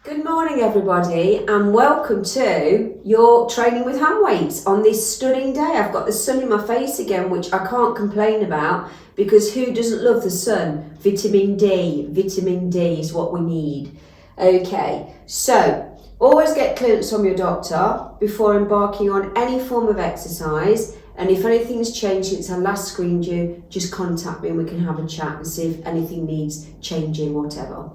Good morning everybody and welcome to your training with hand weights on this stunning day. I've got the sun in my face again, which I can't complain about because who doesn't love the sun? Vitamin D is what we need. Okay, so always get clearance from your doctor before embarking on any form of exercise, and if anything's changed since I last screened you, just contact me and we can have a chat and see if anything needs changing, whatever.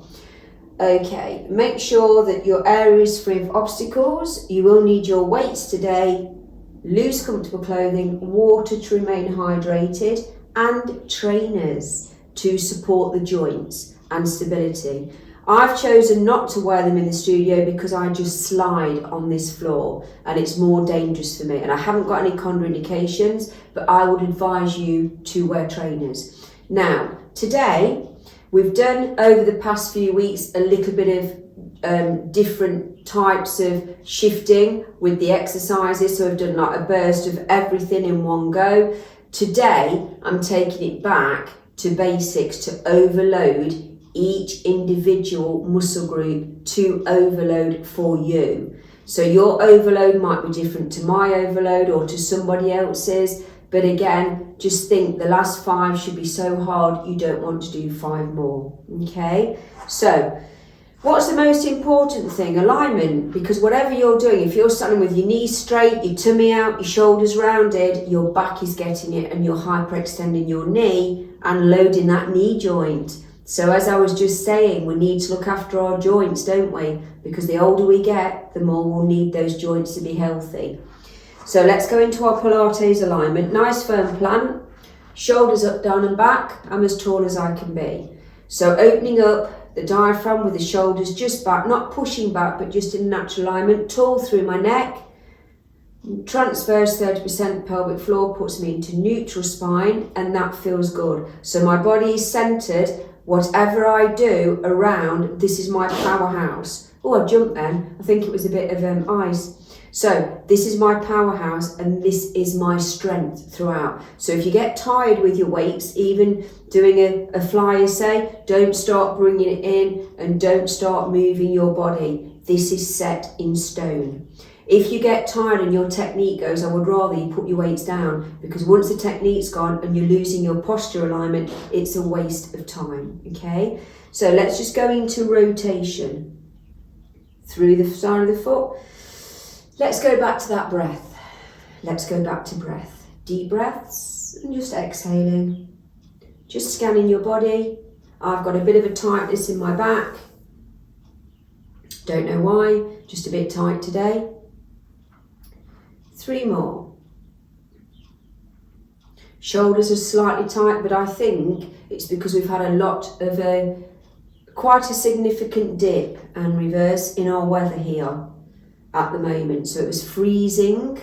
Okay, make sure that your area is free of obstacles. You will need your weights today, loose comfortable clothing, water to remain hydrated, and trainers to support the joints and stability. I've chosen not to wear them in the studio because I just slide on this floor and it's more dangerous for me, and I haven't got any contraindications, but I would advise you to wear trainers. Now, today, we've done over the past few weeks a little bit of different types of shifting with the exercises. So we've done like a burst of everything in one go. Today, I'm taking it back to basics to overload each individual muscle group to overload for you. So your overload might be different to my overload or to somebody else's. But again, just think the last 5 should be so hard you don't want to do 5 more, okay? So, what's the most important thing? Alignment, because whatever you're doing, if you're standing with your knees straight, your tummy out, your shoulders rounded, your back is getting it and you're hyperextending your knee and loading that knee joint. So as I was just saying, we need to look after our joints, don't we? Because the older we get, the more we'll need those joints to be healthy. So let's go into our Pilates alignment. Nice firm plant, shoulders up, down and back. I'm as tall as I can be. So opening up the diaphragm with the shoulders just back, not pushing back, but just in natural alignment, tall through my neck. Transfers 30% pelvic floor, puts me into neutral spine, and that feels good. So my body is centered. Whatever I do around, this is my powerhouse. Oh, I jumped then. I think it was a bit of ice. So this is my powerhouse and this is my strength throughout. So if you get tired with your weights, even doing a flyer, say, don't start bringing it in and don't start moving your body. This is set in stone. If you get tired and your technique goes, I would rather you put your weights down, because once the technique's gone and you're losing your posture alignment, it's a waste of time, okay? So let's just go into rotation through the side of the foot. Let's go back to that breath. Let's go back to breath. Deep breaths and just exhaling. Just scanning your body. I've got a bit of a tightness in my back. Don't know why, just a bit tight today. 3 more. Shoulders are slightly tight, but I think it's because we've had a lot of quite a significant dip and reverse in our weather here at the moment. So it was freezing,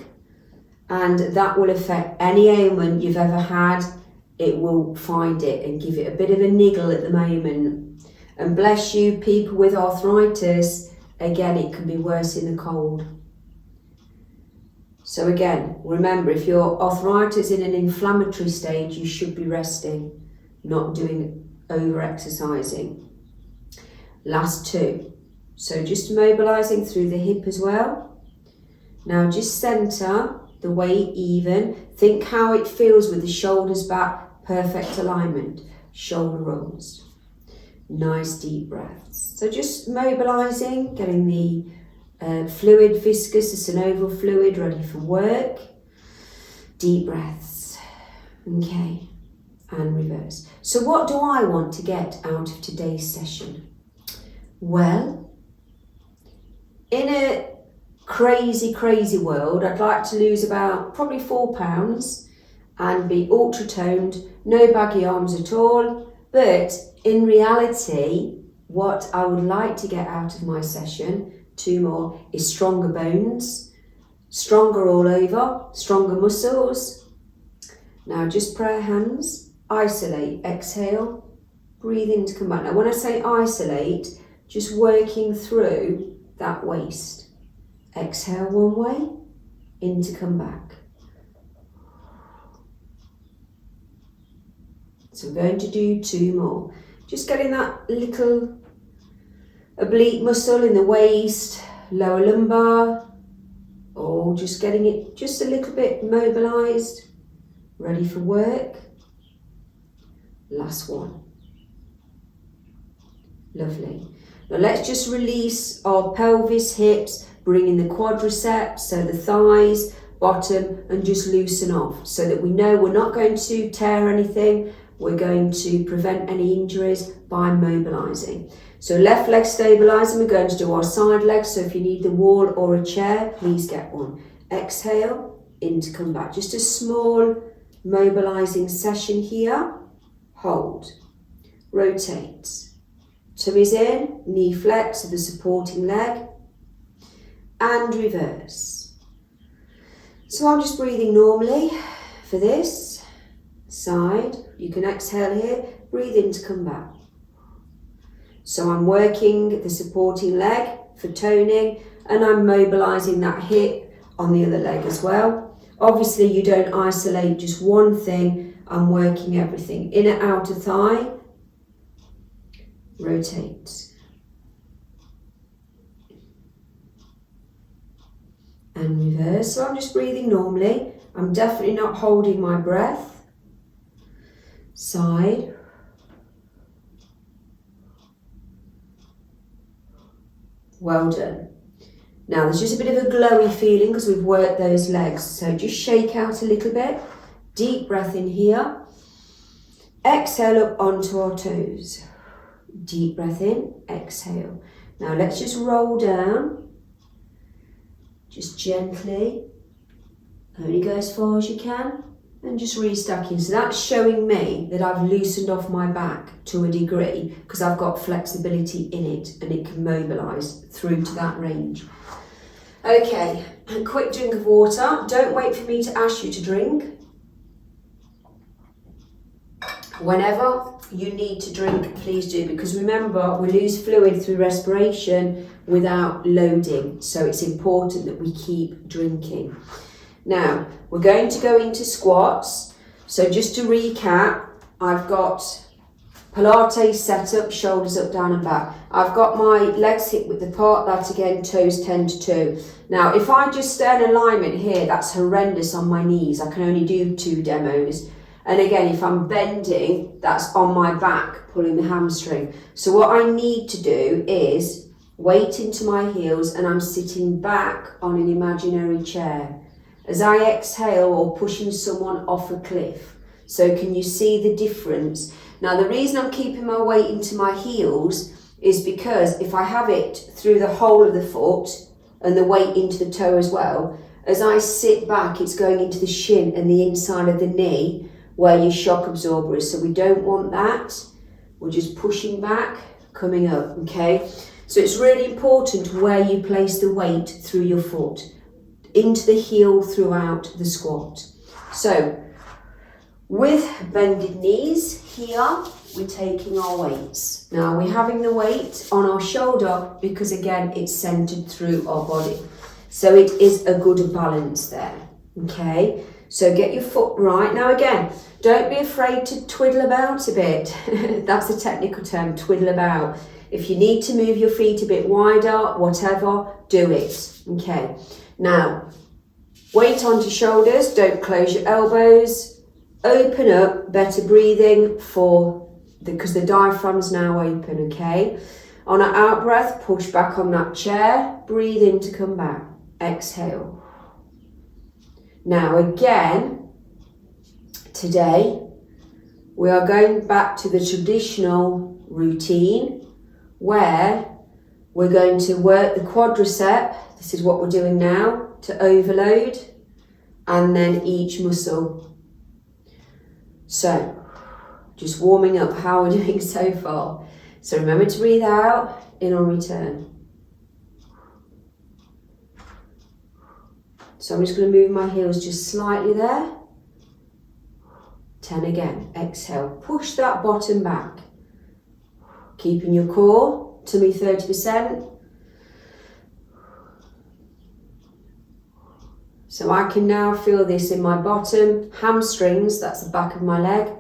and that will affect any ailment you've ever had. It will find it and give it a bit of a niggle at the moment. And bless you, people with arthritis, again, it can be worse in the cold. So again, remember, if your arthritis is in an inflammatory stage, you should be resting, not doing over-exercising. Last 2. So just mobilising through the hip as well. Now just centre the weight even. Think how it feels with the shoulders back, perfect alignment. Shoulder rolls. Nice deep breaths. So just mobilising, getting the fluid, viscous, the synovial fluid ready for work. Deep breaths. Okay, and reverse. So what do I want to get out of today's session? Well, in a crazy world, I'd like to lose about probably 4 pounds and be ultra toned, no baggy arms at all. But in reality, what I would like to get out of my session, 2 more, is stronger bones, stronger all over, stronger muscles. Now just prayer hands, isolate, exhale, breathe in to come back. Now when I say isolate, just working through that waist. Exhale one way, in to come back. So we're going to do 2 more. Just getting that little oblique muscle in the waist, lower lumbar, or just getting it just a little bit mobilized, ready for work. Last one. Lovely. Now let's just release our pelvis, hips, bring in the quadriceps, so the thighs, bottom, and just loosen off so that we know we're not going to tear anything. We're going to prevent any injuries by mobilizing. So left leg stabilizing, we're going to do our side legs. So if you need the wall or a chair, please get one. Exhale, in to come back. Just a small mobilizing session here. Hold. Rotate. Tummies in, knee flex to the supporting leg. And reverse. So I'm just breathing normally for this side. You can exhale here, breathe in to come back. So I'm working the supporting leg for toning, and I'm mobilizing that hip on the other leg as well. Obviously you don't isolate just one thing, I'm working everything. Inner outer thigh, rotate. And reverse. So I'm just breathing normally. I'm definitely not holding my breath. Side. Well done. Now there's just a bit of a glowy feeling because we've worked those legs. So just shake out a little bit. Deep breath in here. Exhale up onto our toes. Deep breath in, exhale. Now let's just roll down. Just gently. Only go as far as you can. And just restacking. So that's showing me that I've loosened off my back to a degree because I've got flexibility in it and it can mobilise through to that range. Okay, a quick drink of water. Don't wait for me to ask you to drink. Whenever you need to drink, please do, because remember, we lose fluid through respiration without loading. So it's important that we keep drinking. Now, we're going to go into squats. So just to recap, I've got Pilates setup, shoulders up, down and back. I've got my legs hip width apart, that again, toes 10 to 2. Now, if I just stay in alignment here, that's horrendous on my knees. I can only do 2 demos. And again, if I'm bending, that's on my back, pulling the hamstring. So what I need to do is weight into my heels and I'm sitting back on an imaginary chair. As I exhale, or pushing someone off a cliff. So can you see the difference? Now the reason I'm keeping my weight into my heels is because if I have it through the whole of the foot and the weight into the toe as well, as I sit back, it's going into the shin and the inside of the knee where your shock absorber is. So we don't want that. We're just pushing back, coming up, okay? So it's really important where you place the weight through your foot, into the heel throughout the squat. So with bended knees here, we're taking our weights. Now we're having the weight on our shoulder because again, it's centered through our body. So it is a good balance there, okay? So get your foot right. Now again, don't be afraid to twiddle about a bit. That's a technical term, twiddle about. If you need to move your feet a bit wider, whatever, do it, okay? Now, weight onto shoulders, don't close your elbows, open up, better breathing because the diaphragm's now open, okay? On an out breath, push back on that chair, breathe in to come back, exhale. Now again, today, we are going back to the traditional routine where we're going to work the quadricep. This is what we're doing now, to overload, and then each muscle. So, just warming up how we're doing so far. So remember to breathe out, in on return. So I'm just going to move my heels just slightly there. 10 again, exhale, push that bottom back. Keeping your core, tummy 30%. So I can now feel this in my bottom, hamstrings, that's the back of my leg.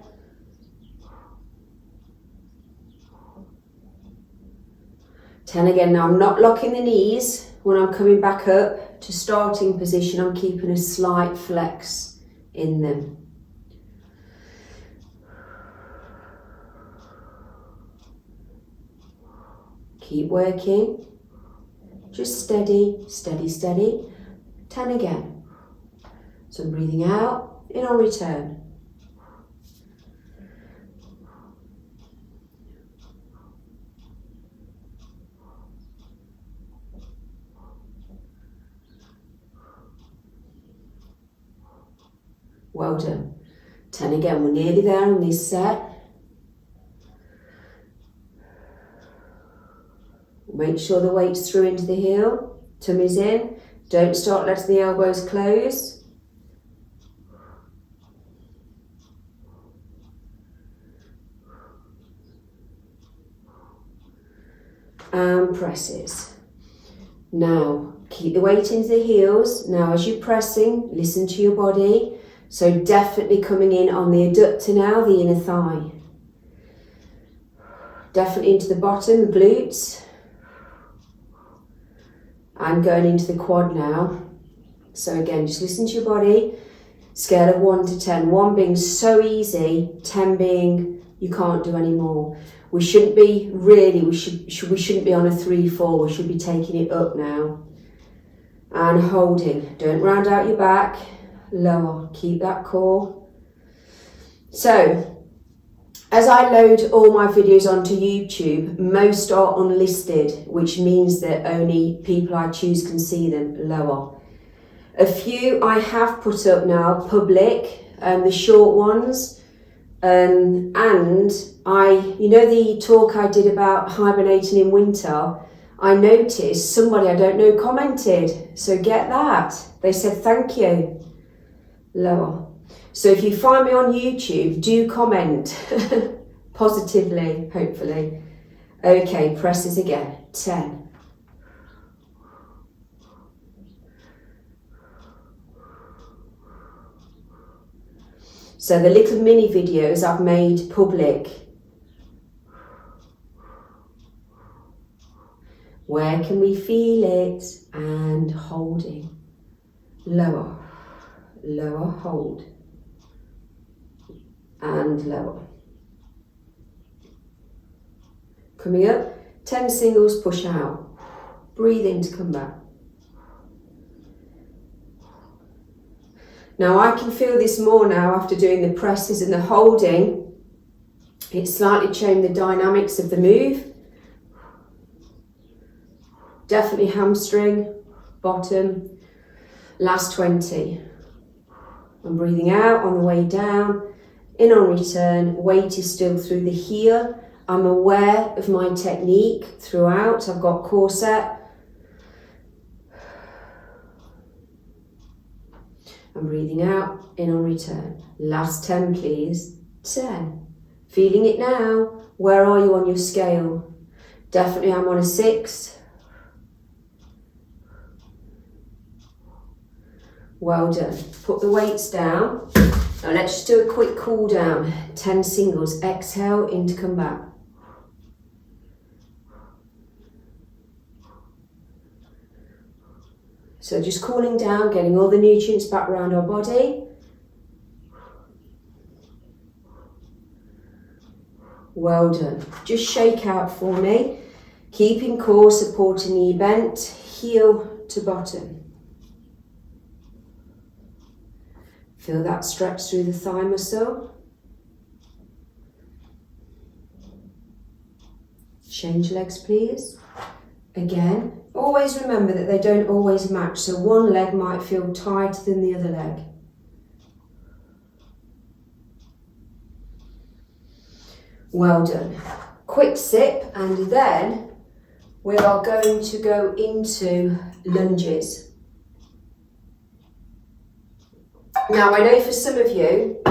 10 again. Now I'm not locking the knees when I'm coming back up to starting position. I'm keeping a slight flex in them. Keep working. Just steady, steady, steady. 10 again. So I'm breathing out, in on return. Well done. 10 again. We're nearly there on this set. Make sure the weight's through into the heel. Tummy's in. Don't start letting the elbows close. And presses. Now, keep the weight into the heels. Now, as you're pressing, listen to your body. So definitely coming in on the adductor now, the inner thigh. Definitely into the bottom, the glutes. And going into the quad now. So again, just listen to your body. Scale of 1 to 10. 1 being so easy, 10 being you can't do any more. We shouldn't be really, we shouldn't be on a 3-4. We should be taking it up now. And holding. Don't round out your back. Lower. Keep that core. So, as I load all my videos onto YouTube, most are unlisted, which means that only people I choose can see them. Lower. A few I have put up now, public, the short ones. And you know the talk I did about hibernating in winter, I noticed somebody I don't know commented. So get that. They said thank you. Lower. So if you find me on YouTube, do comment positively, hopefully. Okay, presses again. 10. So the little mini videos I've made public. Where can we feel it? And holding. Lower. Lower, hold. And lower. Coming up, 10 singles, push out. Breathe in to come back. Now I can feel this more now after doing the presses and the holding. It's slightly changed the dynamics of the move. Definitely hamstring, bottom. Last 20. I'm breathing out on the way down. In on return, weight is still through the heel. I'm aware of my technique throughout. I've got core set. I'm breathing out, in on return. Last 10, please. 10. Feeling it now. Where are you on your scale? Definitely I'm on a 6. Well done. Put the weights down. Now let's just do a quick cool down. 10 singles. Exhale in to come back. So just cooling down, getting all the nutrients back around our body. Well done. Just shake out for me. Keeping core, supporting knee bent, heel to bottom. Feel that stretch through the thigh muscle. Change legs, please. Again, always remember that they don't always match, so one leg might feel tighter than the other leg. Well done. Quick sip, and then we are going to go into lunges. Now, I know for some of you,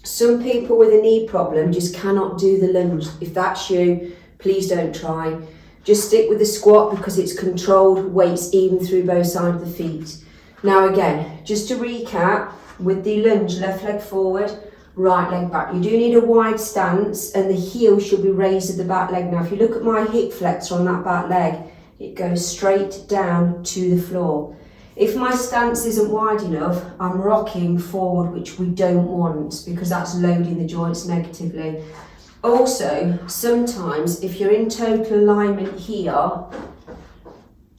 some people with a knee problem just cannot do the lunge. If that's you, please don't try. Just stick with the squat because it's controlled weights even through both sides of the feet. Now again, just to recap, with the lunge, left leg forward, right leg back. You do need a wide stance and the heel should be raised at the back leg. Now if you look at my hip flexor on that back leg, it goes straight down to the floor. If my stance isn't wide enough, I'm rocking forward, which we don't want because that's loading the joints negatively. Also, sometimes if you're in total alignment here,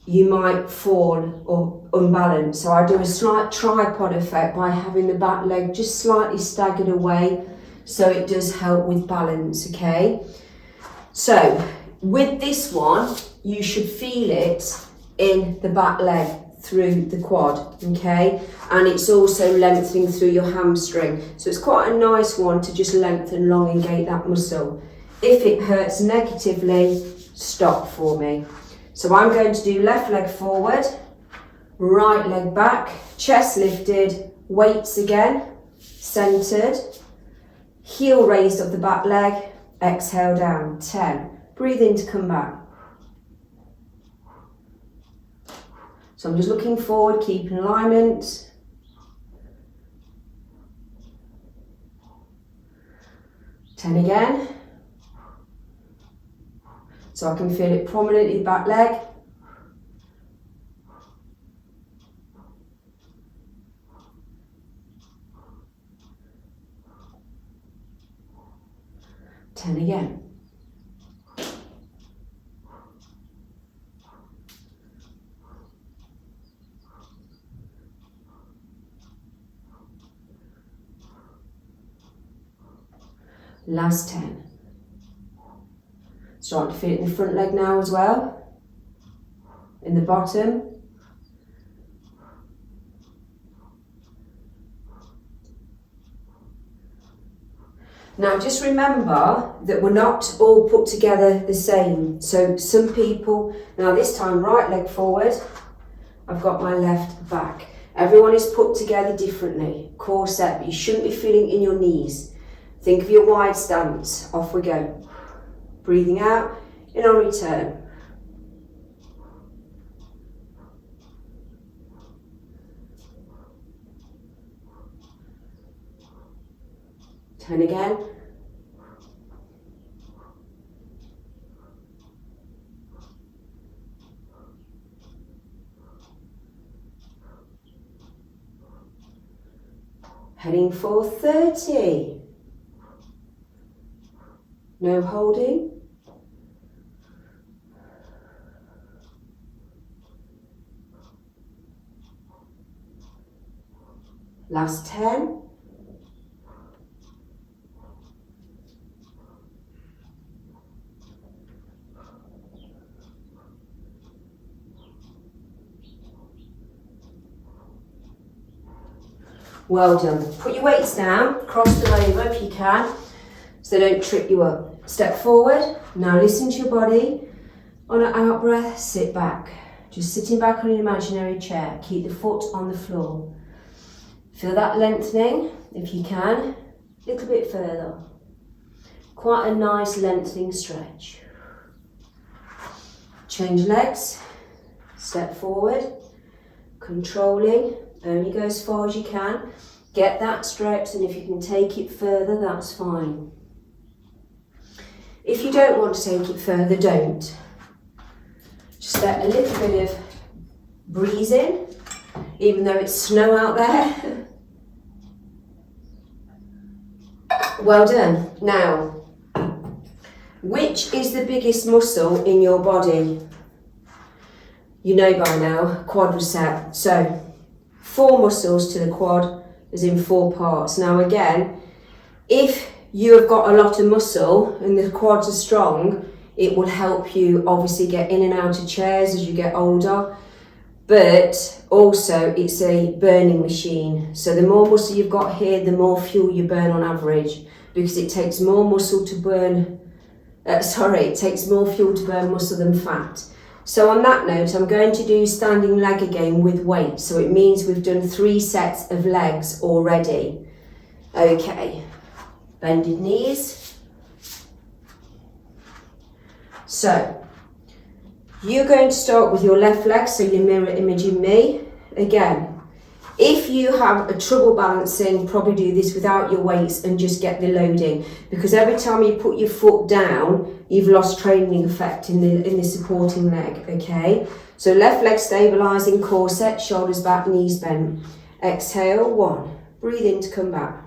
you might fall or unbalance. So I do a slight tripod effect by having the back leg just slightly staggered away, so it does help with balance, okay? So with this one, you should feel it in the back leg through the quad, okay? And it's also lengthening through your hamstring. So it's quite a nice one to just lengthen, elongate that muscle. If it hurts negatively, stop for me. So I'm going to do left leg forward, right leg back, chest lifted, weights again, centered, heel raised up the back leg, exhale down, 10. Breathe in to come back. So I'm just looking forward, keeping alignment. 10 again. So I can feel it prominently back leg. Ten again. Last 10. Starting to feel it in the front leg now as well. In the bottom. Now just remember that we're not all put together the same. So some people, now this time right leg forward, I've got my left back. Everyone is put together differently. Core set, but you shouldn't be feeling in your knees. Think of your wide stance. Off we go. Breathing out, in on return. Ten again. Heading for 30. No holding. Last 10. Well done. Put your weights down, cross them over if you can, so they don't trip you up. Step forward. Now listen to your body. On an out breath, sit back. Just sitting back on an imaginary chair. Keep the foot on the floor. Feel that lengthening, if you can, a little bit further. Quite a nice lengthening stretch. Change legs, step forward, controlling, only go as far as you can. Get that stretch, and if you can take it further, that's fine. If you don't want to take it further, don't. Just let a little bit of breeze in, even though it's snow out there. Well done. Now, which is the biggest muscle in your body? You know by now, quadricep. So, 4 muscles to the quad, as in 4 parts. Now again, if you have got a lot of muscle and the quads are strong, it will help you obviously get in and out of chairs as you get older. But also it's a burning machine. So the more muscle you've got here, the more fuel you burn on average, because it takes more muscle to burn, it takes more fuel to burn muscle than fat. So on that note, I'm going to do standing leg again with weight. So it means we've done 3 sets of legs already. Okay, bended knees. So you're going to start with your left leg, so you're mirror imaging me. Again, If you have a trouble balancing, probably do this without your weights and just get the loading, because every time you put your foot down, you've lost training effect in the supporting leg, okay? So left leg stabilizing, core set, shoulders back, knees bent. Exhale, 1. Breathe in to come back.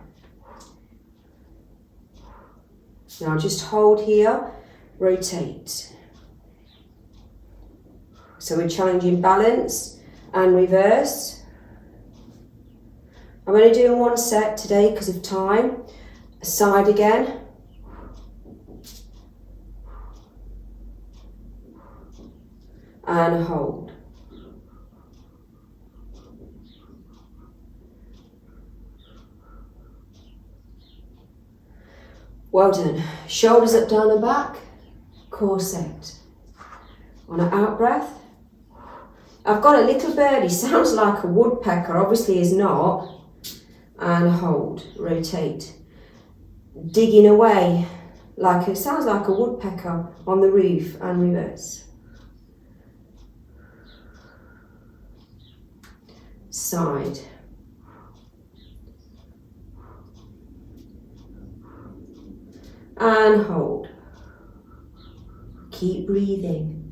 Now just hold here, rotate. So we're challenging balance and reverse. I'm only doing 1 set today because of time. Side again. And hold. Well done. Shoulders up, down and back. Core set. On an out breath. I've got a little birdie, sounds like a woodpecker, obviously is not. And hold, rotate. Digging away, like it sounds like a woodpecker on the roof, and reverse. Side. And hold. Keep breathing.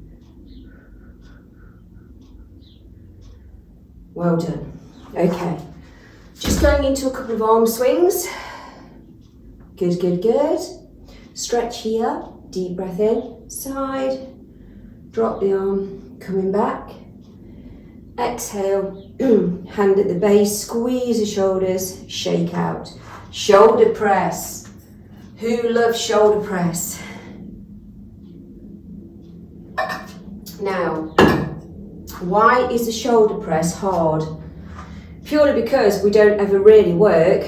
Well done. Okay. Just going into a couple of arm swings. Good, good, good. Stretch here. Deep breath in. Side. Drop the arm. Coming back. Exhale. Hand at the base. Squeeze the shoulders. Shake out. Shoulder press. Who loves shoulder press? Now, why is the shoulder press hard? Purely because we don't ever really work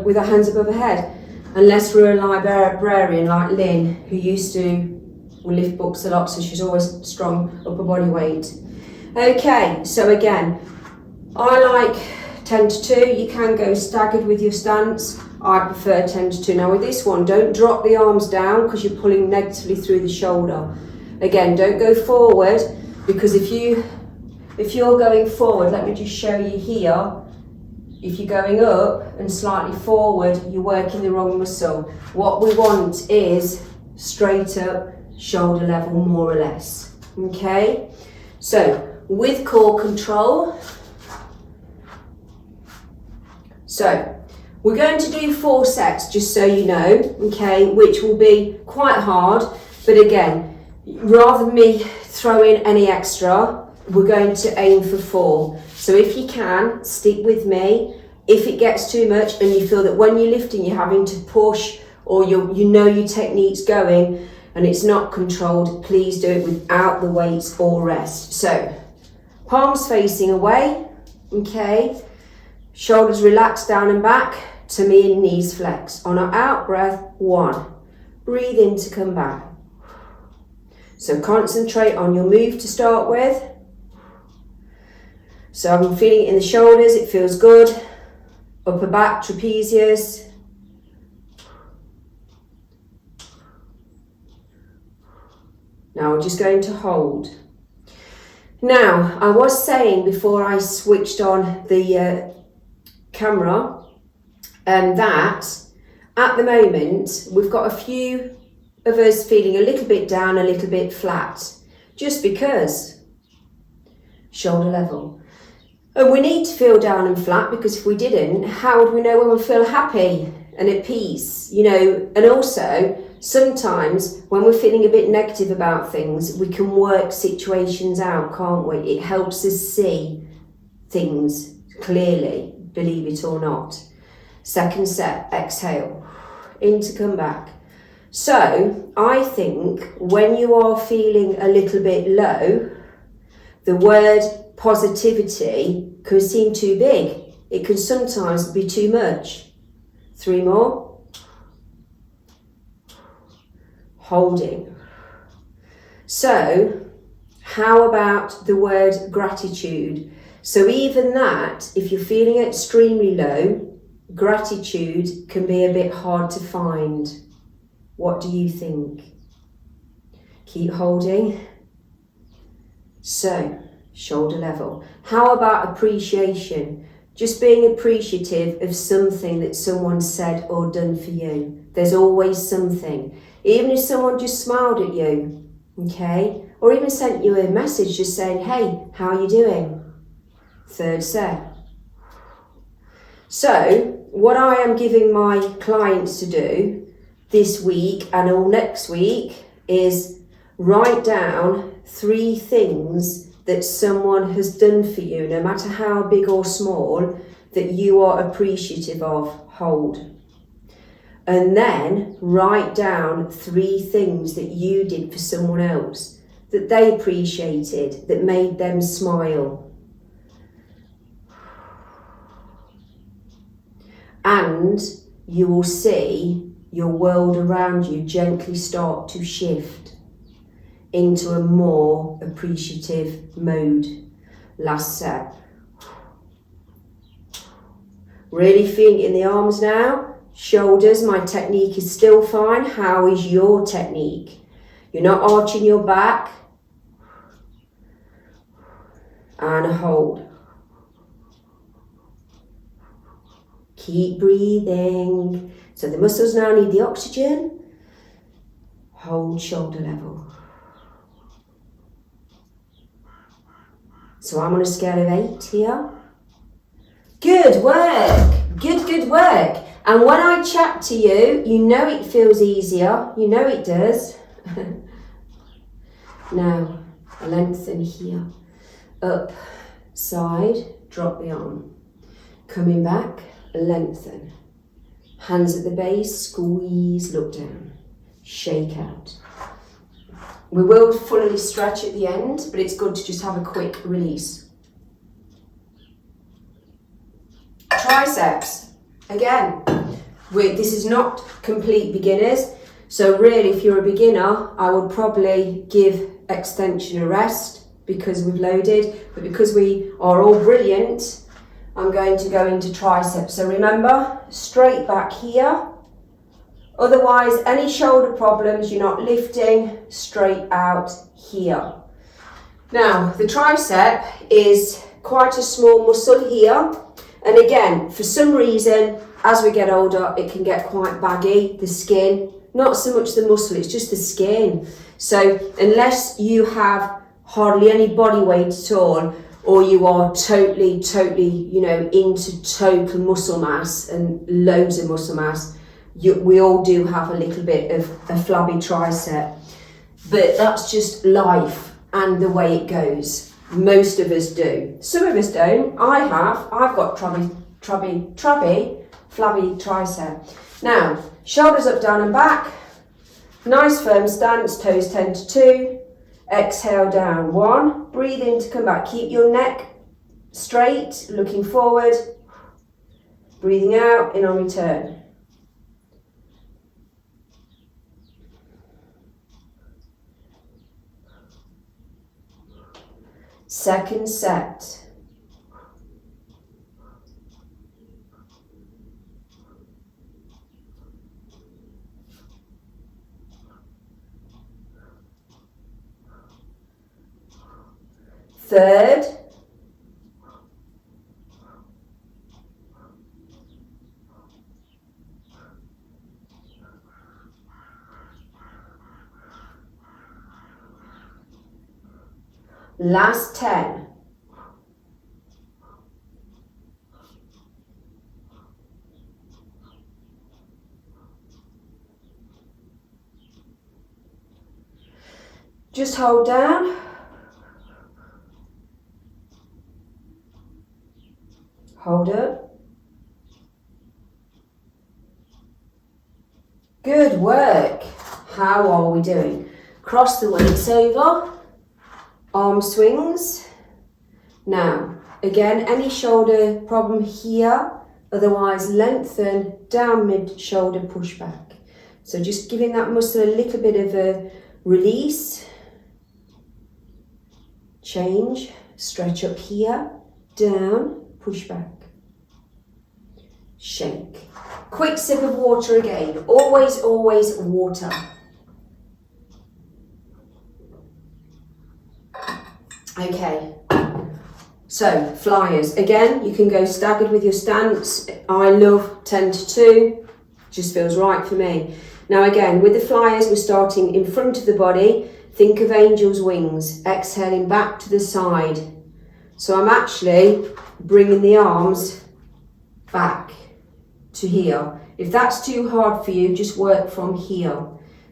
with our hands above our head, unless we're a librarian like Lynn, who used to lift books a lot, so she's always strong upper body weight. Okay, so again, I like 10 to 2. You can go staggered with your stance. I prefer 10 to 2. Now with this one, don't drop the arms down because you're pulling negatively through the shoulder. Again, don't go forward, because if you're going forward, let me just show you here. If you're going up and slightly forward, you're working the wrong muscle. What we want is straight up, shoulder level, more or less. Okay? So, with core control. So, we're going to do 4 sets, just so you know, okay, which will be quite hard, but again, rather than me throw in any extra, we're going to aim for 4. So if you can, stick with me. If it gets too much and you feel that when you're lifting you're having to push, or you know your technique's going and it's not controlled, please do it without the weights or rest. So, palms facing away, okay, shoulders relaxed down and back, to me and knees flex. On our out breath, 1. Breathe in to come back. So concentrate on your move to start with. So I'm feeling it in the shoulders, it feels good. Upper back, trapezius. Now we're just going to hold. Now, I was saying before I switched on the camera, that at the moment we've got a few of us feeling a little bit down, a little bit flat, just because shoulder level. And we need to feel down and flat, because if we didn't, how would we know when we feel happy and at peace, you know? And also, sometimes when we're feeling a bit negative about things, we can work situations out, can't we? It helps us see things clearly, believe it or not. Second set, exhale, in to come back. So, I think when you are feeling a little bit low, the word positivity can seem too big. It can sometimes be too much. 3 more. Holding. So, how about the word gratitude? So even that, if you're feeling extremely low, gratitude can be a bit hard to find. What do you think? Keep holding. So, shoulder level. How about appreciation? just being appreciative of something that someone said or done for you. There's always something. Even if someone just smiled at you, okay? Or even sent you a message just saying, hey, how are you doing? Third set. So, what I am giving my clients to do this week and all next week is write down 3 things that someone has done for you, no matter how big or small, that you are appreciative of. Hold. And then write down 3 things that you did for someone else that they appreciated, that made them smile. And you will see your world around you gently start to shift into a more appreciative mode. Last set. Really feeling it in the arms now. Shoulders, my technique is still fine. How is your technique? You're not arching your back. And hold. Keep breathing. So the muscles now need the oxygen. Hold shoulder level. So I'm on a scale of 8 here. Good work. Good work. And when I chat to you, you know it feels easier. You know it does. Now, lengthen here. Up, side, drop the arm. Coming back, lengthen. Hands at the base, squeeze, look down. Shake out. We will fully stretch at the end, but it's good to just have a quick release. Triceps. Again, this is not complete beginners. So really, if you're a beginner, I would probably give extension a rest because we've loaded. But because we are all brilliant, I'm going to go into triceps. So remember, straight back here. Otherwise, any shoulder problems, you're not lifting, straight out here. Now, the tricep is quite a small muscle here. And again, for some reason, as we get older, it can get quite baggy, the skin. Not so much the muscle, it's just the skin. So unless you have hardly any body weight at all, or you are totally, into total muscle mass and loads of muscle mass, we all do have a little bit of a flabby tricep. But that's just life and the way it goes. Most of us do. Some of us don't. I've got flabby tricep. Now, shoulders up, down and back. Nice firm stance, toes 10 to 2. Exhale down, 1. Breathe in to come back. Keep your neck straight, looking forward. Breathing out, in on return. Second set. Third. Last 10. Just hold down. Hold up. Good work. How are we doing? Cross the weights over. Arm swings. Now, again, any shoulder problem here, otherwise lengthen, down mid shoulder, push back. So just giving that muscle a little bit of a release. Change, stretch up here, down, push back. Shake. Quick sip of water again. Always, always water. Okay, So flyers, again, you can go staggered with your stance. I love 10 to 2, just feels right for me. Now again, with the flyers, we're starting in front of the body. Think of angel's wings, exhaling back to the side. So I'm actually bringing the arms back to here. If that's too hard for you, just work from here.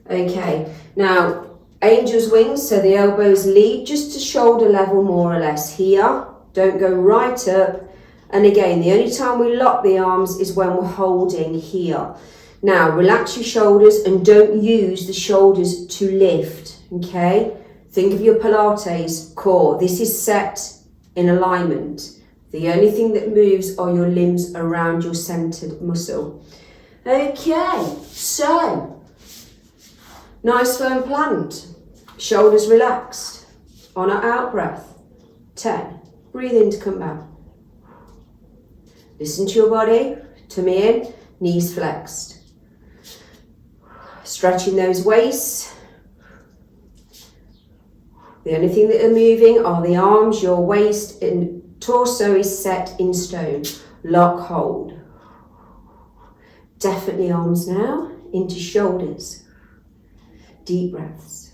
Okay, now angel's wings, so the elbows lead just to shoulder level more or less here. Don't go right up. And again, the only time we lock the arms is when we're holding here. Now, relax your shoulders and don't use the shoulders to lift, okay? Think of your Pilates core. This is set in alignment. The only thing that moves are your limbs around your centered muscle. Okay, so, nice firm plant. Shoulders relaxed. On our out breath. 10. Breathe in to come back. Listen to your body. Tummy in, knees flexed. Stretching those waists. The only thing that are moving are the arms, your waist and torso is set in stone. Lock, hold. Definitely arms now into shoulders. Deep breaths.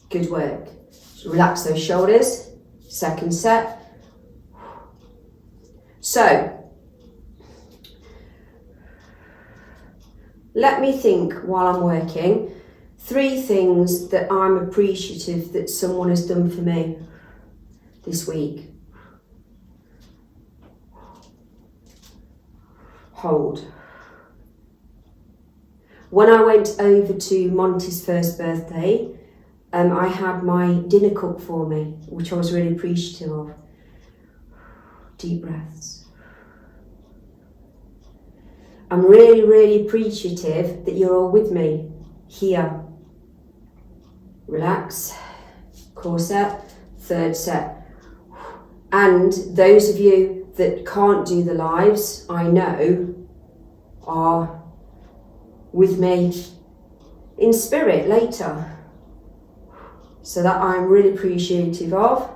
Good work. So relax those shoulders. Second set. So, let me think while I'm working. 3 things that I'm appreciative that someone has done for me this week. Hold. When I went over to Monty's first birthday, I had my dinner cooked for me, which I was really appreciative of. Deep breaths. I'm really, really appreciative that you're all with me here. Relax. Core set. Third set. And those of you that can't do the lives, I know, are with me in spirit later. So that I'm really appreciative of.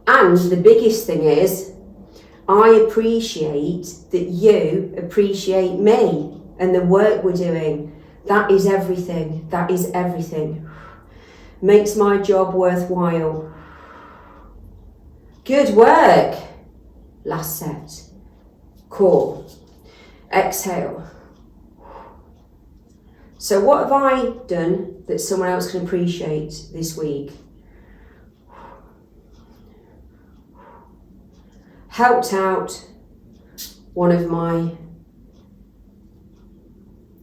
And the biggest thing is, I appreciate that you appreciate me and the work we're doing. That is everything. That is everything. Makes my job worthwhile. Good work. Last set. Core. Exhale. So what have I done that someone else can appreciate this week? Helped out one of my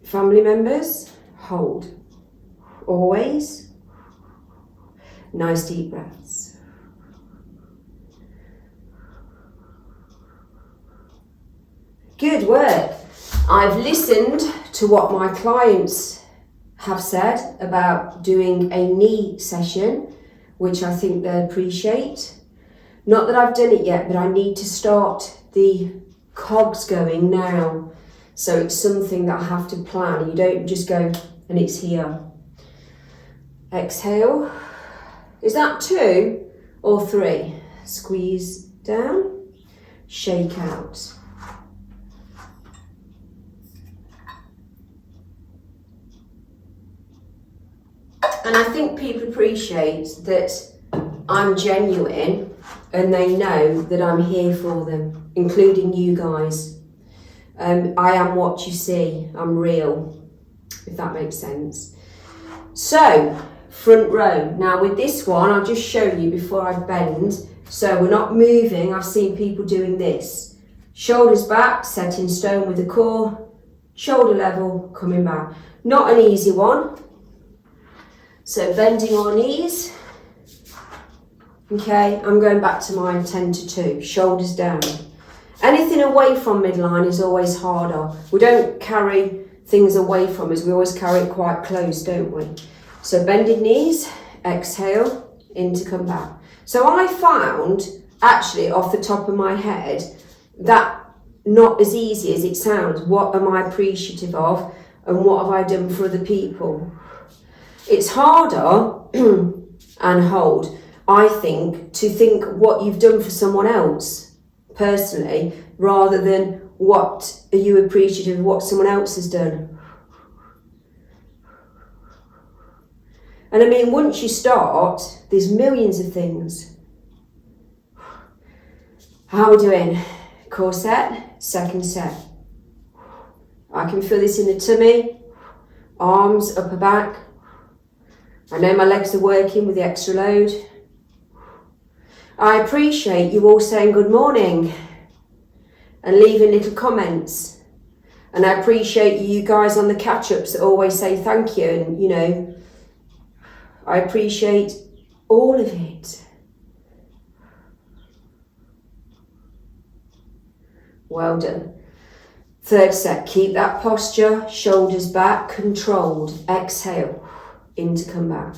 family members. Hold. Always. Nice deep breaths. Good work. I've listened to what my clients have said about doing a knee session, which I think they'll appreciate. Not that I've done it yet, but I need to start the cogs going now. So it's something that I have to plan. You don't just go and it's here. Exhale. Is that 2 or 3? Squeeze down, shake out. And I think people appreciate that I'm genuine and they know that I'm here for them, including you guys. I am what you see. I'm real, if that makes sense. So, front row. Now with this one, I'll just show you before I bend. So we're not moving. I've seen people doing this. Shoulders back, set in stone with the core. Shoulder level, coming back. Not an easy one. So bending our knees. Okay, I'm going back to mine 10 to 2, shoulders down. Anything away from midline is always harder. We don't carry things away from us, we always carry it quite close, don't we? So bended knees, exhale, in to come back. So I found, actually off the top of my head, that not as easy as it sounds. What am I appreciative of and what have I done for other people? It's harder, and hold, I think, to think what you've done for someone else, personally, rather than what are you appreciative of what someone else has done. And I mean, once you start, there's millions of things. How are we doing? Core set, second set. I can feel this in the tummy, arms, upper back. I know my legs are working with the extra load. I appreciate you all saying good morning and leaving little comments. And I appreciate you guys on the catch-ups that always say thank you. And, you know, I appreciate all of it. Well done. Third set, keep that posture, shoulders back, controlled. Exhale, in to come back.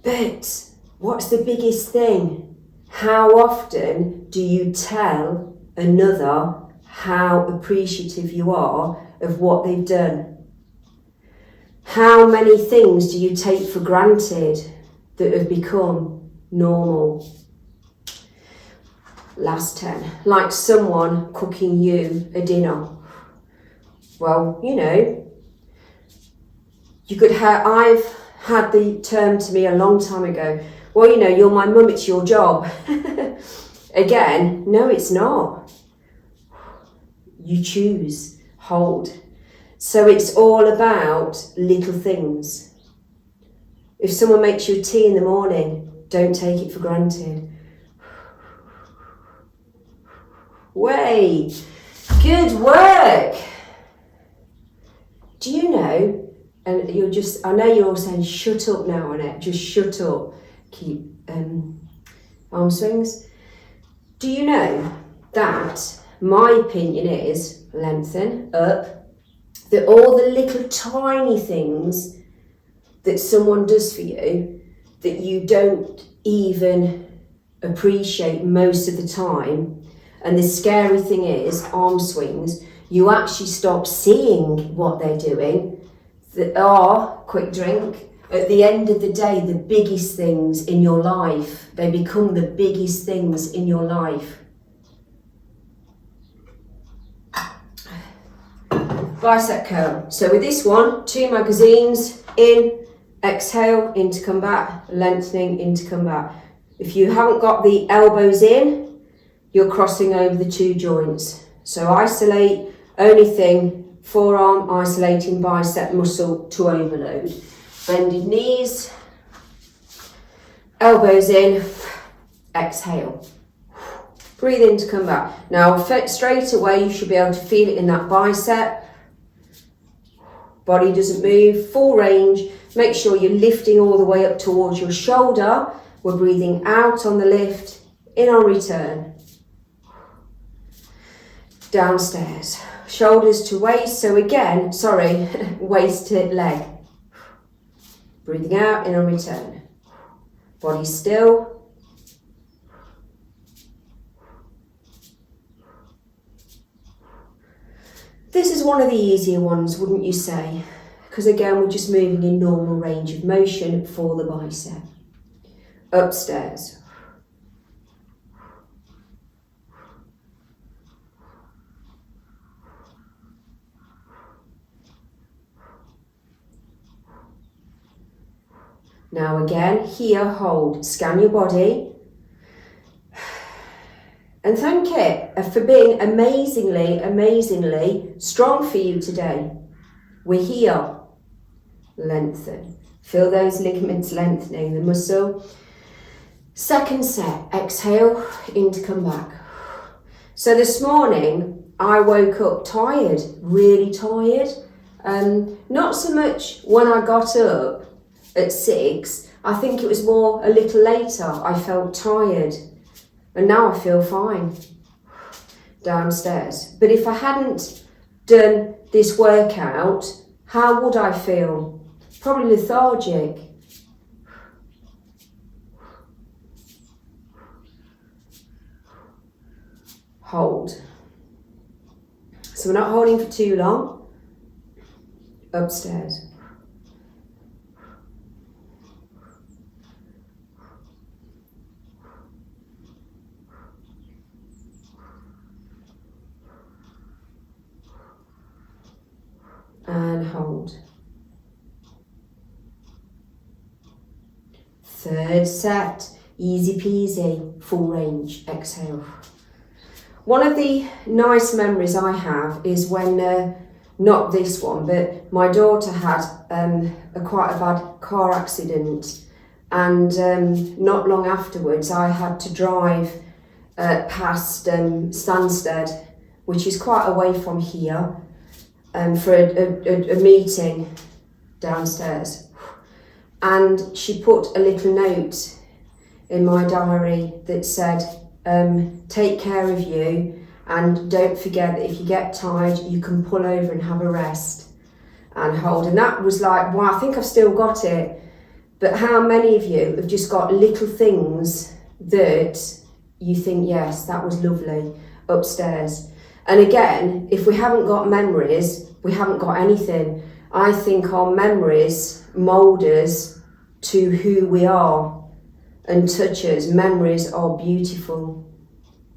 But what's the biggest thing? How often do you tell another how appreciative you are of what they've done? How many things do you take for granted that have become normal? Last 10. Like someone cooking you a dinner. Well, you know, you could have, I've had the term to me a long time ago, well, you know, you're my mum, it's your job. Again, no, it's not. You choose, hold. So it's all about little things. If someone makes you a tea in the morning, don't take it for granted. Way, good work. Do you know, and you're just, I know you're all saying, shut up now, Annette, just shut up. Keep arm swings. Do you know that my opinion is, lengthen up, that all the little tiny things that someone does for you that you don't even appreciate most of the time, and the scary thing is, arm swings, you actually stop seeing what they're doing, that are, quick drink, at the end of the day, the biggest things in your life. They become the biggest things in your life. Bicep curl. So with this one, 2 magazines, in, exhale, in to come back, lengthening, in to come back. If you haven't got the elbows in, you're crossing over the 2 joints. So isolate, only thing, forearm, isolating bicep muscle to overload. Bended knees, elbows in, exhale. Breathe in to come back. Now, straight away, you should be able to feel it in that bicep. Body doesn't move, full range. Make sure you're lifting all the way up towards your shoulder. We're breathing out on the lift, in on return. Downstairs, shoulders to waist. So again, waist to leg. Breathing out, in on return. Body still. This is one of the easier ones, wouldn't you say? Because again, we're just moving in normal range of motion for the bicep. Upstairs. Now again, here, hold, scan your body. And thank it for being amazingly, amazingly strong for you today. We're here. Lengthen. Feel those ligaments lengthening, the muscle. Second set, exhale, in to come back. So this morning, I woke up tired, really tired. Not so much when I got up at 6, I think it was more a little later, I felt tired. And now I feel fine. Downstairs. But if I hadn't done this workout, how would I feel? Probably lethargic. Hold. So we're not holding for too long. Upstairs. And hold. Third set, easy peasy, full range, exhale. One of the nice memories I have is when, not this one, but my daughter had quite a bad car accident, and not long afterwards I had to drive past Stansted, which is quite away from here, for a meeting downstairs. And she put a little note in my diary that said, take care of you, and don't forget that if you get tired, you can pull over and have a rest and hold. And that was like, wow, I think I've still got it. But how many of you have just got little things that you think, yes, that was lovely upstairs? And again, if we haven't got memories, we haven't got anything. I think our memories mould us to who we are and touch us. Memories are beautiful,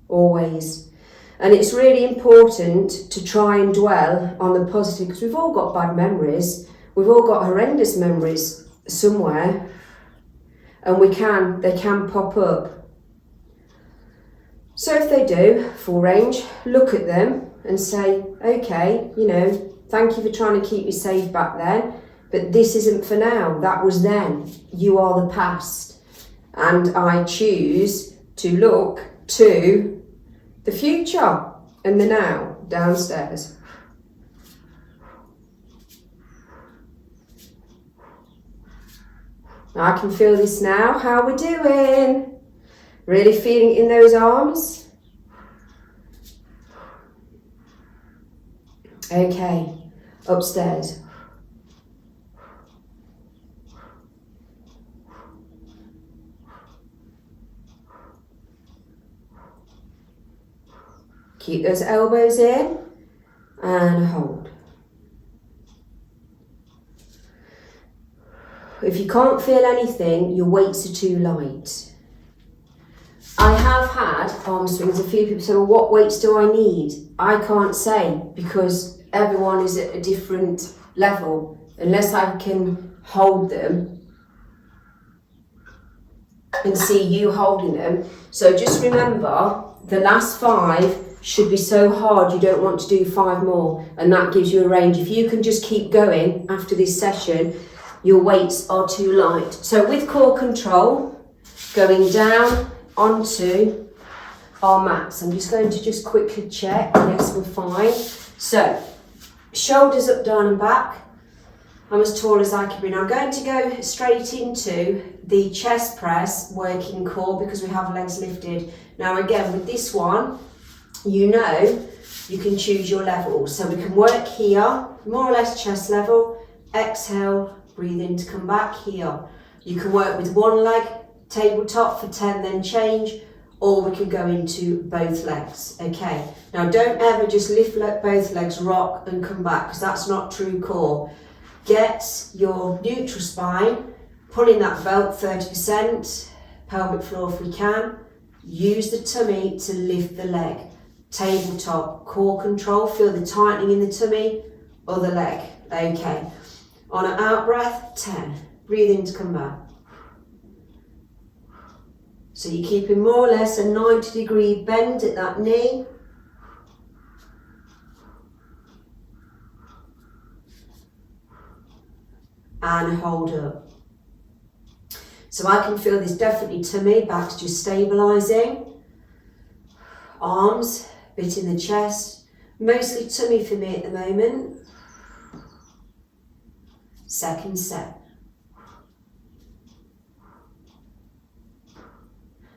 always. And it's really important to try and dwell on the positive, because we've all got bad memories. We've all got horrendous memories somewhere, and they can pop up. So if they do, full range, look at them and say, okay, thank you for trying to keep me safe back then, but this isn't for now. That was then. You are the past. And I choose to look to the future and the now, downstairs. I can feel this now. How are we doing? Really feeling it in those arms? Okay, upstairs. Keep those elbows in and hold. If you can't feel anything, your weights are too light. I have had arm swings. A few people say, well, what weights do I need? I can't say, because everyone is at a different level. Unless I can hold them and see you holding them. So just remember, the last 5 should be so hard you don't want to do 5 more, and that gives you a range. If you can just keep going after this session, your weights are too light. So with core control, going down onto our mats. I'm just going to just quickly check. Yes, we're fine. So shoulders up, down and back. I'm as tall as I can be. Now I'm going to go straight into the chest press, working core, because we have legs lifted. Now again, with this one, you can choose your level. So we can work here, more or less chest level. Exhale, breathe in to come back here. You can work with one leg, tabletop for 10, then change, or we can go into both legs. Okay, now don't ever just lift both legs, rock and come back, because that's not true core. Get your neutral spine, pulling that belt 30%, pelvic floor if we can. Use the tummy to lift the leg. Tabletop, core control, feel the tightening in the tummy, other leg. Okay, on an out breath, 10. Breathe in to come back. So you're keeping more or less a 90-degree bend at that knee. And hold up. So I can feel this definitely tummy, back's just stabilising. Arms, bit in the chest, mostly tummy for me at the moment. Second set.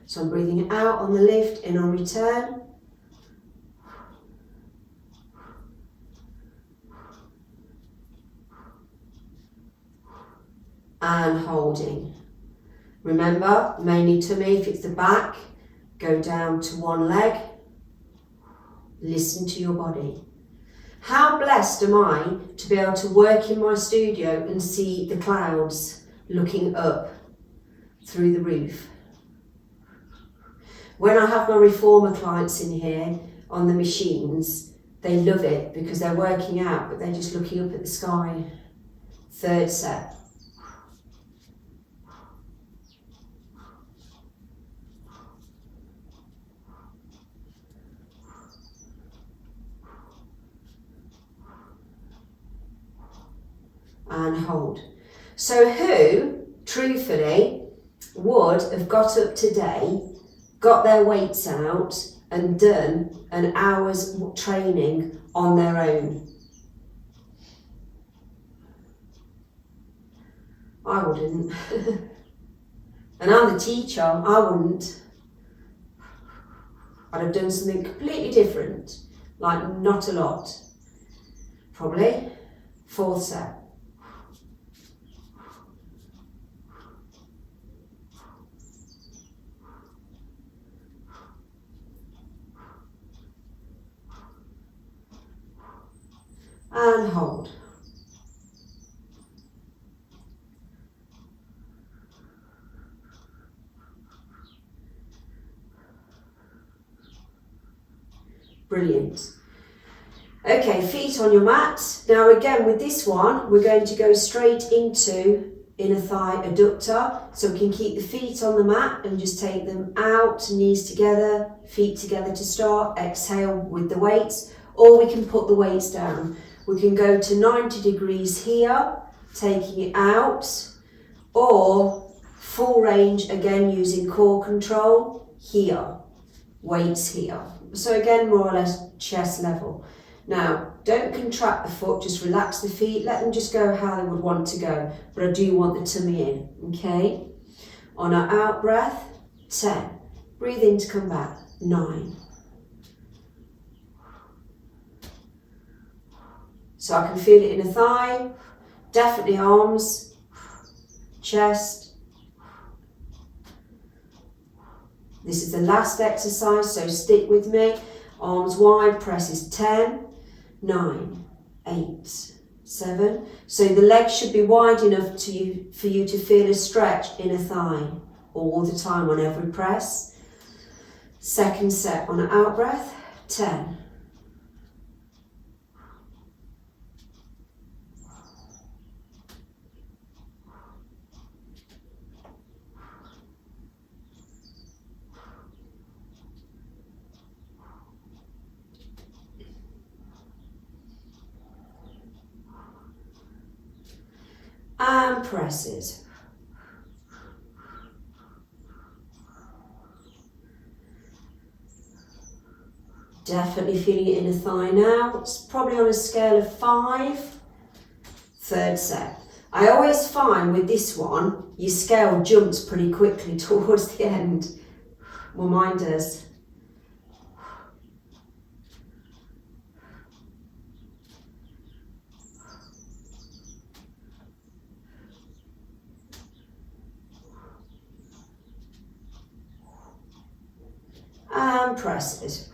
So I'm breathing out on the lift, in on return. and holding. Remember, mainly tummy. If it's the back, go down to one leg. Listen to your body. How blessed am I to be able to work in my studio and see the clouds looking up through the roof. When I have my reformer clients in here on the machines, they love it because they're working out, but they're just looking up at the sky. Third set. And hold. So who, truthfully, would have got up today, got their weights out and done an hour's training on their own? I wouldn't. And I'm the teacher, I wouldn't. I'd have done something completely different, like not a lot. Probably. Fourth set. And hold. Brilliant. Okay, feet on your mat. Now again, with this one, we're going to go straight into inner thigh adductor. So we can keep the feet on the mat and just take them out, knees together, feet together to start. Exhale with the weights, or we can put the weights down. We can go to 90 degrees here, taking it out, or full range, again using core control, here, weights here. So again, more or less chest level. Now, don't contract the foot, just relax the feet, let them just go how they would want to go, but I do want the tummy in, okay? On our out breath, 10. Breathe in to come back, 9. So I can feel it in the thigh, definitely arms, chest. This is the last exercise, so stick with me. Arms wide, press is 10, 9, 8, 7. So the legs should be wide enough for you to feel a stretch in a thigh all the time on every press. Second set on an out breath, 10. And presses. Definitely feeling it in the thigh now. It's probably on a scale of 5. Third set. I always find with this one, your scale jumps pretty quickly towards the end. Well, mine does. And presses.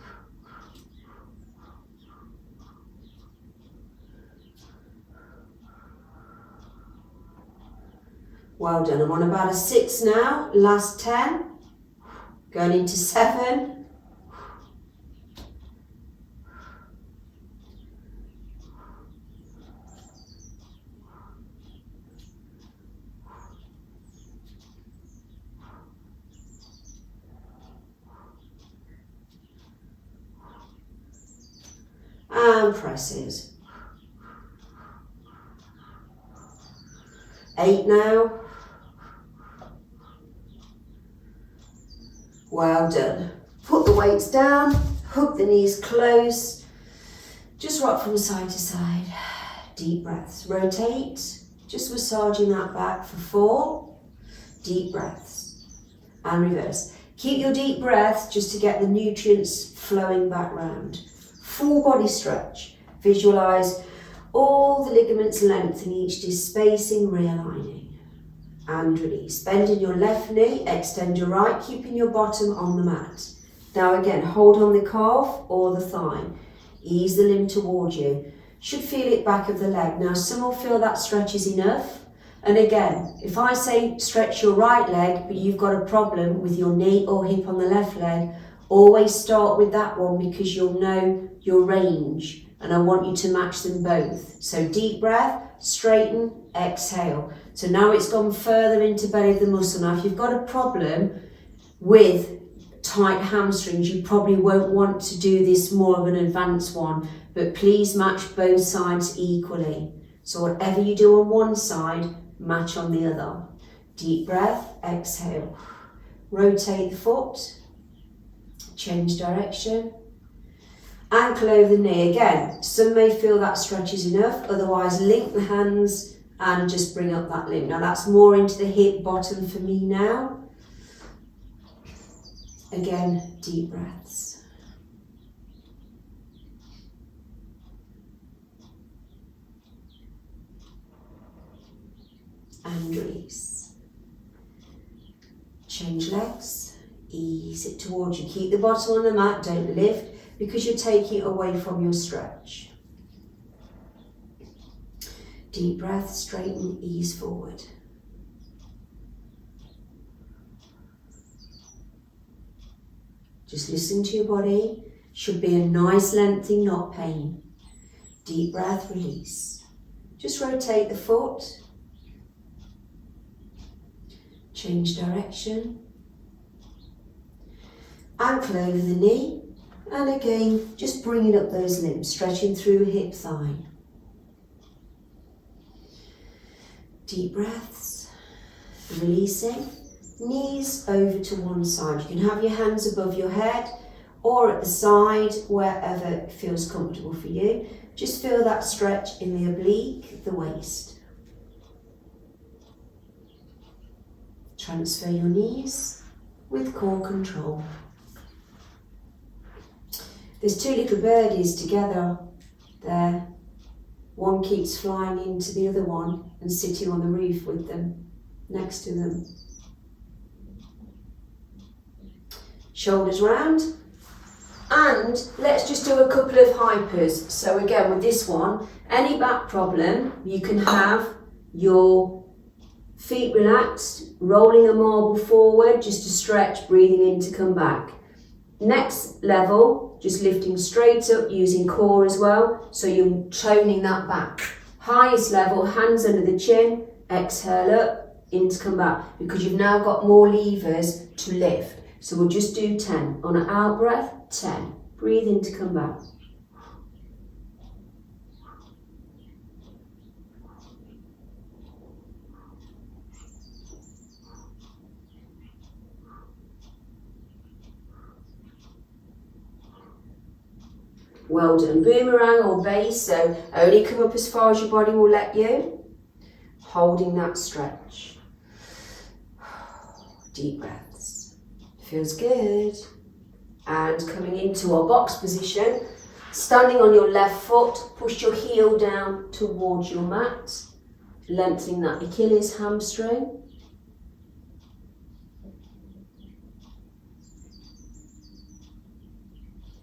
Well done. I'm on about a 6 now. Last 10. Going into 7. And presses. 8 now. Well done. Put the weights down, hook the knees close, just rock from side to side. Deep breaths. Rotate, just massaging that back for 4. Deep breaths. And reverse. Keep your deep breath just to get the nutrients flowing back round. Full body stretch. Visualize all the ligaments lengthening, each disc spacing, realigning. and release. Bending your left knee, extend your right, keeping your bottom on the mat. Now again, hold on the calf or the thigh. Ease the limb towards you. Should feel it back of the leg. Now some will feel that stretch is enough. And again, if I say stretch your right leg, but you've got a problem with your knee or hip on the left leg, always start with that one because you'll know your range. And I want you to match them both. So deep breath, straighten, exhale. So now it's gone further into belly of the muscle. Now if you've got a problem with tight hamstrings, you probably won't want to do this more of an advanced one, but please match both sides equally. So whatever you do on one side, match on the other. Deep breath, exhale. Rotate the foot, change direction. Ankle over the knee. Again, some may feel that stretch is enough, otherwise link the hands and just bring up that limb. Now that's more into the hip bottom for me now. Again, deep breaths. And release. Change legs, ease it towards you. Keep the bottom on the mat, don't lift, because you're taking it away from your stretch. Deep breath, straighten, ease forward. Just listen to your body. Should be a nice lengthening, not pain. Deep breath, release. Just rotate the foot. Change direction. Ankle over the knee. And again, just bringing up those limbs, stretching through hip, thigh. Deep breaths, releasing. Knees over to one side. You can have your hands above your head or at the side, wherever it feels comfortable for you. Just feel that stretch in the oblique, the waist. Transfer your knees with core control. There's two little birdies together there. One keeps flying into the other one and sitting on the roof with them, next to them. Shoulders round. And let's just do a couple of hypers. So again, with this one, any back problem, you can have your feet relaxed, rolling a marble forward, just to stretch, breathing in to come back. Next level, just lifting straight up, using core as well, so you're toning that back. Highest level, hands under the chin, exhale up, in to come back, because you've now got more levers to lift. So we'll just do 10. On an out breath, 10. Breathe in to come back. Well done. Boomerang or base, so only come up as far as your body will let you. Holding that stretch. Deep breaths. Feels good. And coming into our box position, standing on your left foot, push your heel down towards your mat, lengthening that Achilles hamstring.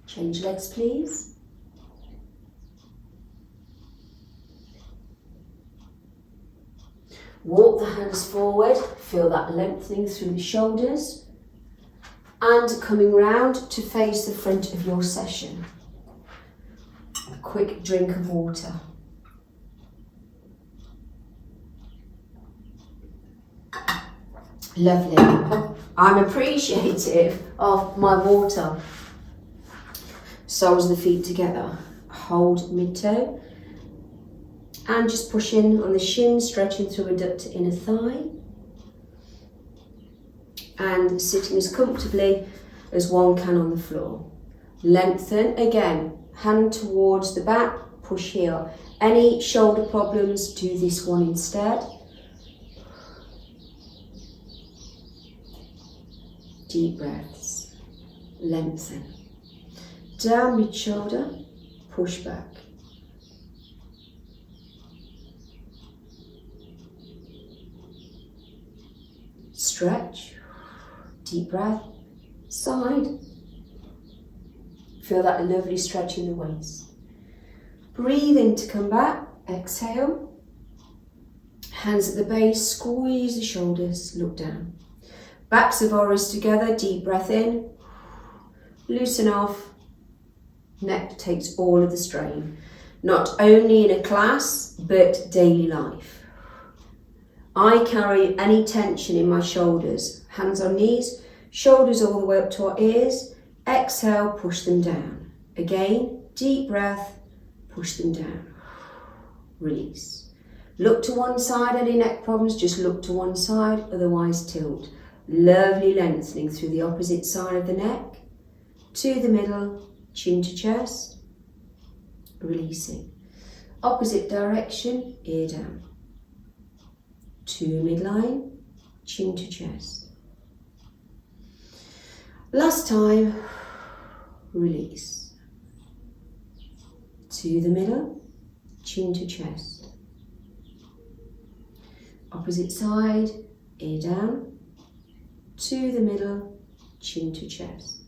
Change legs, please. Walk the hands forward, feel that lengthening through the shoulders, and coming round to face the front of your session. A quick drink of water. Lovely. I'm appreciative of my water. Soles of the feet together. Hold mid-toe. And just push in on the shin, stretching through adductor inner thigh. And sitting as comfortably as one can on the floor. Lengthen, again, hand towards the back, push here. Any shoulder problems, do this one instead. Deep breaths, lengthen. Down mid-shoulder, push back. stretch, deep breath, side. Feel that lovely stretch in the waist. Breathe in to come back, exhale. Hands at the base, squeeze the shoulders, look down. Backs of our wrists together, deep breath in. Loosen off. Neck takes all of the strain. Not only in a class, but daily life. I carry any tension in my shoulders. Hands on knees, shoulders all the way up to our ears. Exhale, push them down. Again, deep breath, push them down. Release. Look to one side, any neck problems, just look to one side, otherwise tilt. Lovely lengthening through the opposite side of the neck, to the middle, chin to chest, releasing. Opposite direction, ear down. To midline, chin to chest. Last time, release. To the middle, chin to chest. Opposite side, ear down. To the middle, chin to chest.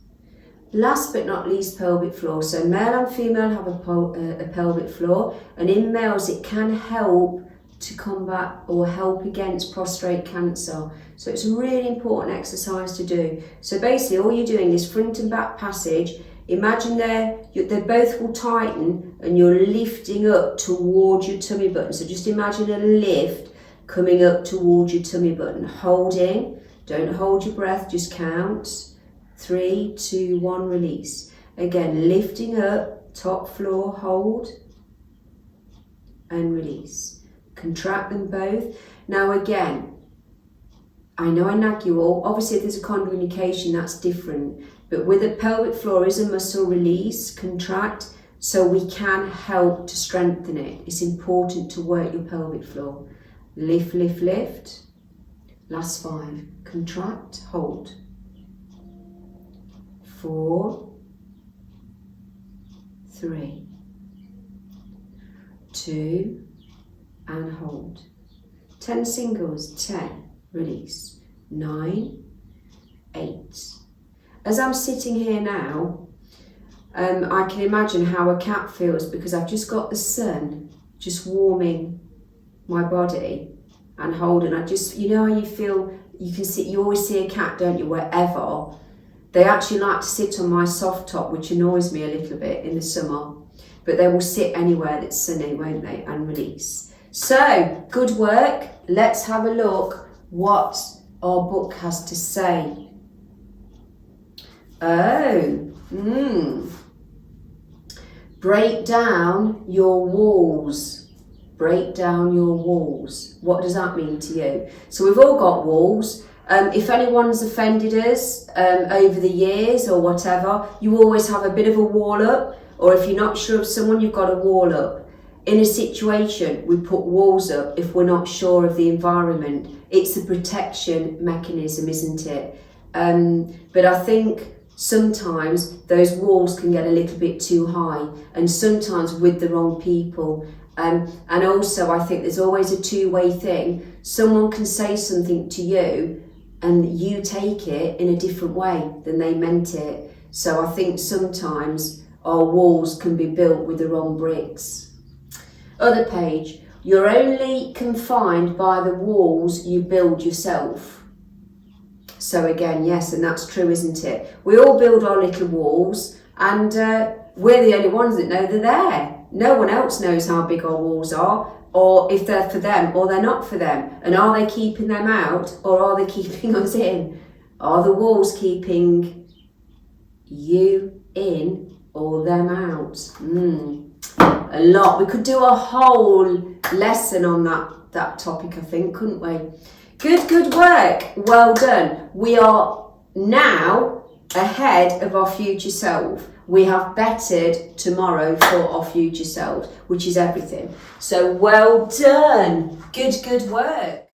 Last but not least, pelvic floor. So male and female have a pelvic floor, and in males it can help to combat or help against prostate cancer. So it's a really important exercise to do. So basically all you're doing is front and back passage. Imagine they both will tighten and you're lifting up towards your tummy button. So just imagine a lift coming up towards your tummy button. Holding, don't hold your breath, just count. 3, 2, 1, release. Again, lifting up, top floor, hold, and release. Contract them both. Now again, I know I nag you all. Obviously if there's a contraindication, that's different. But with the pelvic floor is a muscle release, contract, so we can help to strengthen it. It's important to work your pelvic floor. Lift, lift, lift. Last 5. Contract, hold. 4, 3, 2, and hold. 10 singles, 10, release. 9, 8. As I'm sitting here now, I can imagine how a cat feels because I've just got the sun just warming my body and holding. I just, you know how you feel, you can see, you always see a cat, don't you, wherever. They actually like to sit on my soft top, which annoys me a little bit in the summer, but they will sit anywhere that's sunny, won't they, and release. So, good work. Let's have a look what our book has to say. Break down your walls. Break down your walls. What does that mean to you? So we've all got walls. If anyone's offended us over the years or whatever, you always have a bit of a wall up, or if you're not sure of someone, you've got a wall up. In a situation, we put walls up if we're not sure of the environment. It's a protection mechanism, isn't it? But I think sometimes those walls can get a little bit too high, and sometimes with the wrong people. And also I think there's always a two-way thing. Someone can say something to you and you take it in a different way than they meant it. So I think sometimes our walls can be built with the wrong bricks. Other page, you're only confined by the walls you build yourself. So again, yes, and that's true, isn't it? We all build our little walls, and we're the only ones that know they're there. No one else knows how big our walls are, or if they're for them or they're not for them. And are they keeping them out, or are they keeping us in? Are the walls keeping you in or them out? A lot. We could do a whole lesson on that topic, I think, couldn't we? Good work. Well done. We are now ahead of our future self. We have bettered tomorrow for our future self, which is everything. So well done. Good work.